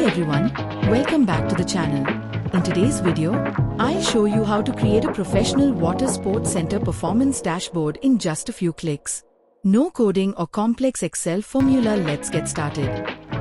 everyone, welcome back to the channel. In today's video, I'll show you how to create a professional water sports center performance dashboard in just a few clicks. No coding or complex Excel formula, let's get started.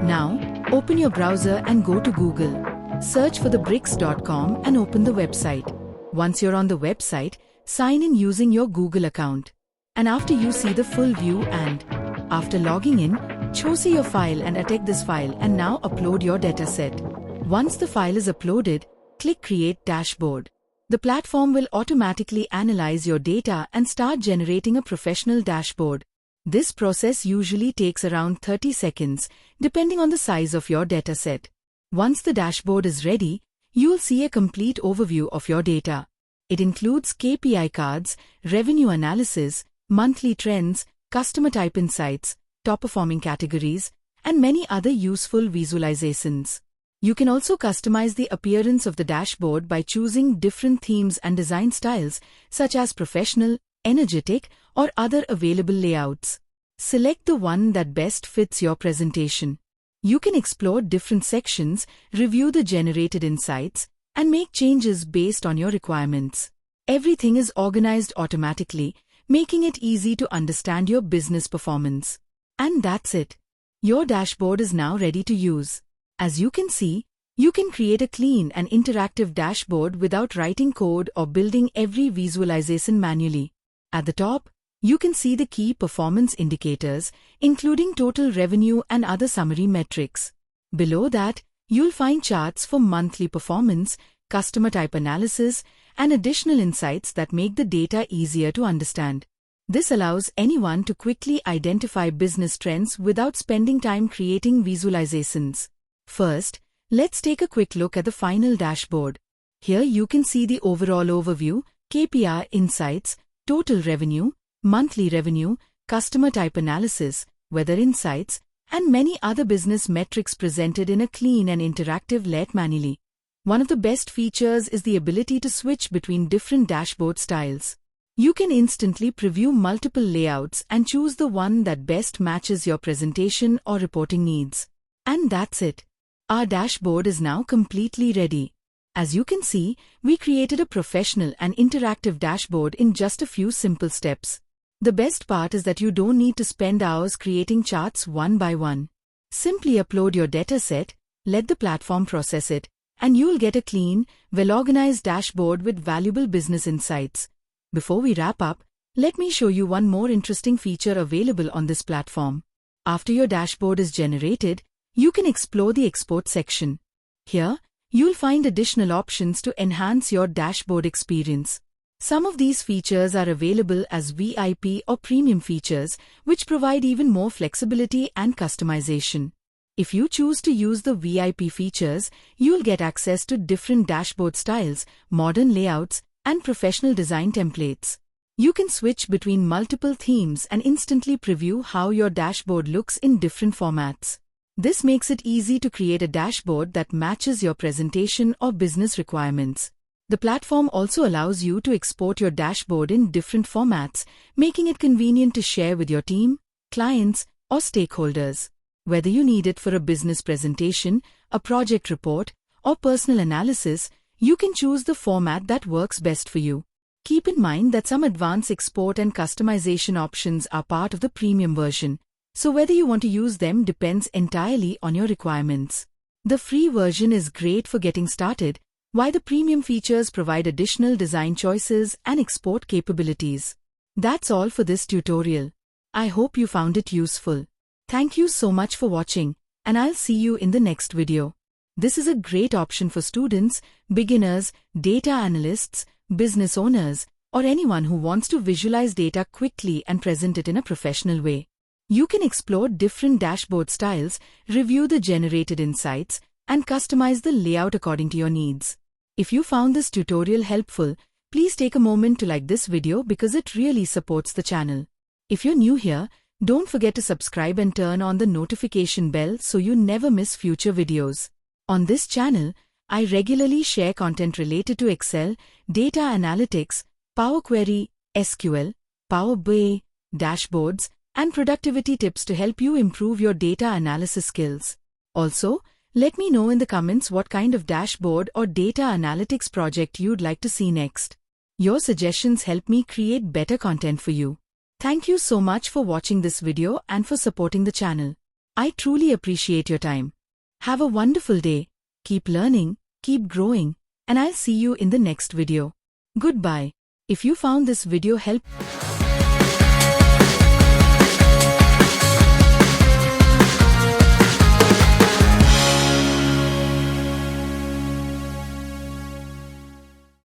Now, open your browser and go to Google. Search for thebricks.com and open the website. Once you're on the website, sign in using your Google account. And after you see the full view and after logging in, choose your file and attach this file and now upload your dataset. Once the file is uploaded, click Create Dashboard. The platform will automatically analyze your data and start generating a professional dashboard. This process usually takes around 30 seconds, depending on the size of your dataset. Once the dashboard is ready, you'll see a complete overview of your data. It includes KPI cards, revenue analysis, monthly trends, customer type insights, top-performing categories, and many other useful visualizations. You can also customize the appearance of the dashboard by choosing different themes and design styles, such as professional, energetic, or other available layouts. Select the one that best fits your presentation. You can explore different sections, review the generated insights, and make changes based on your requirements. Everything is organized automatically, making it easy to understand your business performance. And that's it. Your dashboard is now ready to use. As you can see, you can create a clean and interactive dashboard without writing code or building every visualization manually. At the top, you can see the key performance indicators, including total revenue and other summary metrics. Below that, you'll find charts for monthly performance, customer type analysis, and additional insights that make the data easier to understand. This allows anyone to quickly identify business trends without spending time creating visualizations. First, let's take a quick look at the final dashboard. Here you can see the overall overview, KPI Insights, total revenue, monthly revenue, customer type analysis, weather insights, and many other business metrics presented in a clean and interactive layout manually. One of the best features is the ability to switch between different dashboard styles. You can instantly preview multiple layouts and choose the one that best matches your presentation or reporting needs. And that's it. Our dashboard is now completely ready. As you can see, we created a professional and interactive dashboard in just a few simple steps. The best part is that you don't need to spend hours creating charts one by one. Simply upload your dataset, let the platform process it, and you'll get a clean, well-organized dashboard with valuable business insights. Before we wrap up, let me show you one more interesting feature available on this platform. After your dashboard is generated, you can explore the export section. Here, you'll find additional options to enhance your dashboard experience. Some of these features are available as VIP or premium features, which provide even more flexibility and customization. If you choose to use the VIP features, you'll get access to different dashboard styles, modern layouts, and professional design templates. You can switch between multiple themes and instantly preview how your dashboard looks in different formats. This makes it easy to create a dashboard that matches your presentation or business requirements. The platform also allows you to export your dashboard in different formats, making it convenient to share with your team, clients, or stakeholders. Whether you need it for a business presentation, a project report, or personal analysis, you can choose the format that works best for you. Keep in mind that some advanced export and customization options are part of the premium version, so whether you want to use them depends entirely on your requirements. The free version is great for getting started, while the premium features provide additional design choices and export capabilities. That's all for this tutorial. I hope you found it useful. Thank you so much for watching, and I'll see you in the next video. This is a great option for students, beginners, data analysts, business owners, or anyone who wants to visualize data quickly and present it in a professional way. You can explore different dashboard styles, review the generated insights, and customize the layout according to your needs. If you found this tutorial helpful, please take a moment to like this video because it really supports the channel. If you're new here, don't forget to subscribe and turn on the notification bell so you never miss future videos. On this channel, I regularly share content related to Excel, data analytics, Power Query, SQL, Power BI, dashboards, and productivity tips to help you improve your data analysis skills. Also, Let me know in the comments what kind of dashboard or data analytics project you'd like to see next. Your suggestions help me create better content for you. Thank you so much for watching this video and for supporting the channel. I truly appreciate your time. Have a wonderful day. Keep learning, keep growing, and I'll see you in the next video. Goodbye. If you found this video helpful,